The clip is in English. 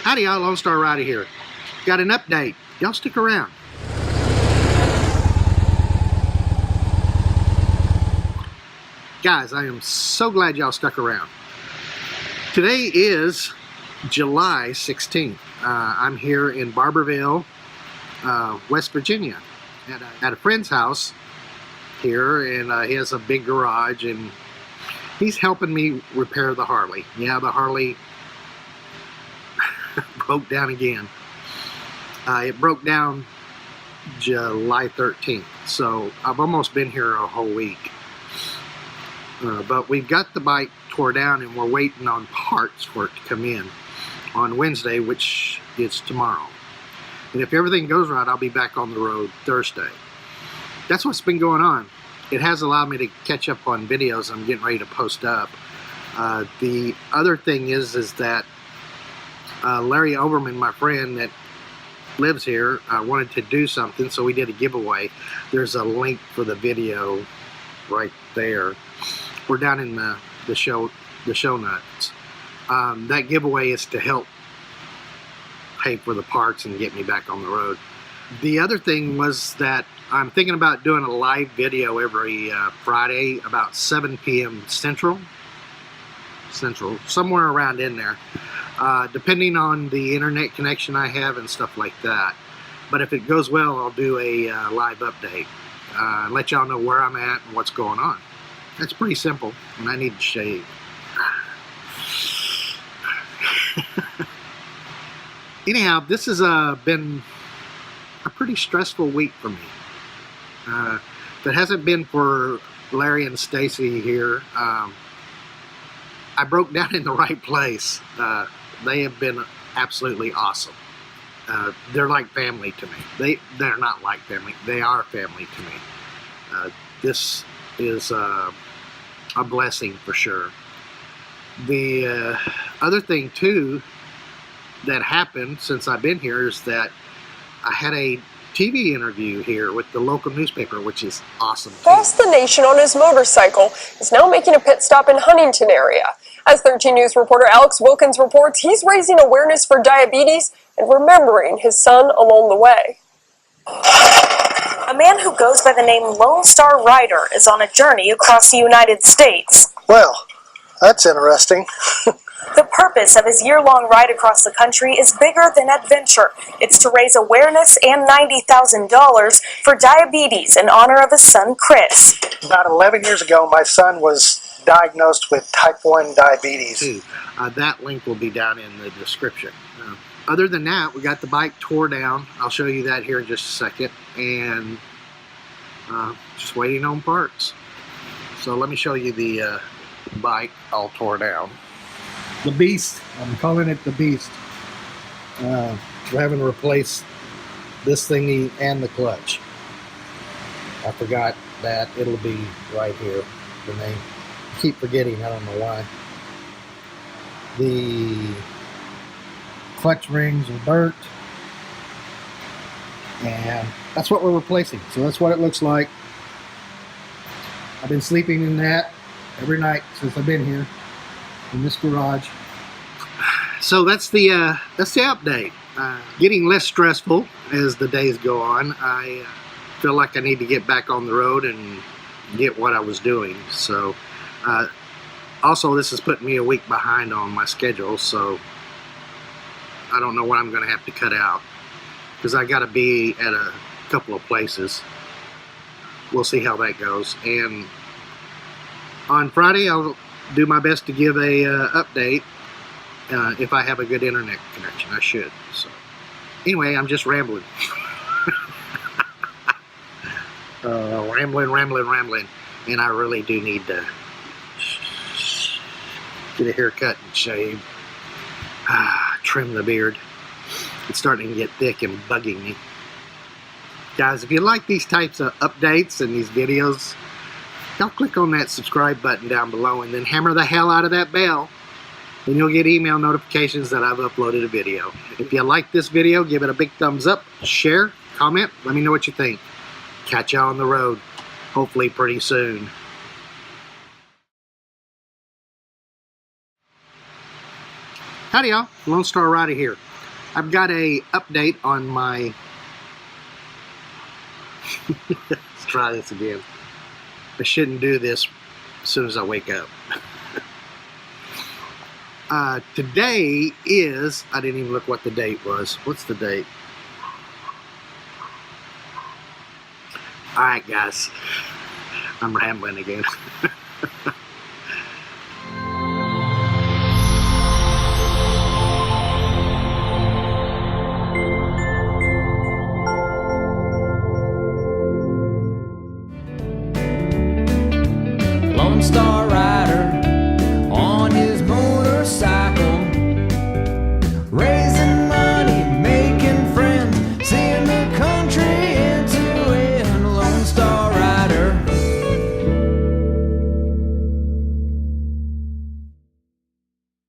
Howdy y'all, Lone Star Rider here. Got an update. Y'all stick around. Guys, I am so glad y'all stuck around. Today is July 16th. I'm here in Barboursville, West Virginia at a friend's house here, and he has a big garage, and he's helping me repair the Harley. Yeah, the Harley broke down again. It broke down July 13th, so I've almost been here a whole week. But we've got the bike tore down, and we're waiting on parts for it to come in on Wednesday, which is tomorrow. And if everything goes right, I'll be back on the road Thursday. That's what's been going on. It has allowed me to catch up on videos I'm getting ready to post up. The other thing is that Larry Overman, my friend that lives here, wanted to do something, so we did a giveaway. There's a link for the video right there. We're down in the show notes. That giveaway is to help pay for the parts and get me back on the road. The other thing was that I'm thinking about doing a live video every Friday about 7 p.m. Central, somewhere around in there, depending on the internet connection I have and stuff like that. But if it goes well, I'll do a live update, let y'all know where I'm at and what's going on. That's pretty simple, and I need to shave. Anyhow, this has been a pretty stressful week for me. If it hasn't been for Larry and Stacy here, I broke down in the right place. They have been absolutely awesome. They're like family to me. They're not like family. They are family to me. This is a blessing for sure. The other thing too that happened since I've been here is that I had a TV interview here with the local newspaper, which is awesome. Across the nation on his motorcycle is now making a pit stop in Huntington area. As 13 News reporter Alex Wilkins reports, he's raising awareness for diabetes and remembering his son along the way. A man who goes by the name Lone Star Rider is on a journey across the United States. Well, that's interesting. The purpose of his year-long ride across the country is bigger than adventure. It's to raise awareness and $90,000 for diabetes in honor of his son, Chris. About 11 years ago, my son was diagnosed with type 1 diabetes. That link will be down in the description. Other than that, we got the bike tore down. I'll show you that here in just a second. And just waiting on parts. So let me show you the bike all tore down. The Beast. I'm calling it the Beast. We're having to replace this thingy and the clutch. I forgot that. It'll be right here. The name. I keep forgetting. I don't know why. The clutch rings are burnt, and that's what we're replacing. So that's what it looks like. I've been sleeping in that every night since I've been here in this garage. So that's the update. Getting less stressful as the days go on. I feel like I need to get back on the road and get what I was doing. So also, this is putting me a week behind on my schedule, so I don't know what I'm going to have to cut out because I got to be at a couple of places. We'll see how that goes. And on Friday, I'll do my best to give a update if I have a good internet connection. I should. So anyway, I'm just rambling. Rambling. And I really do need to get a haircut and shave. Trim the beard. It's starting to get thick and bugging me. Guys, if you like these types of updates and these videos, y'all click on that subscribe button down below and then hammer the hell out of that bell. Then you'll get email notifications that I've uploaded a video. If you like this video, give it a big thumbs up, share, comment, let me know what you think. Catch y'all on the road, hopefully pretty soon. Howdy y'all, Lone Star Rider here. I've got a update on my... Let's try this again. I shouldn't do this as soon as I wake up. Today is... I didn't even look what the date was. What's the date? Alright guys, I'm rambling again.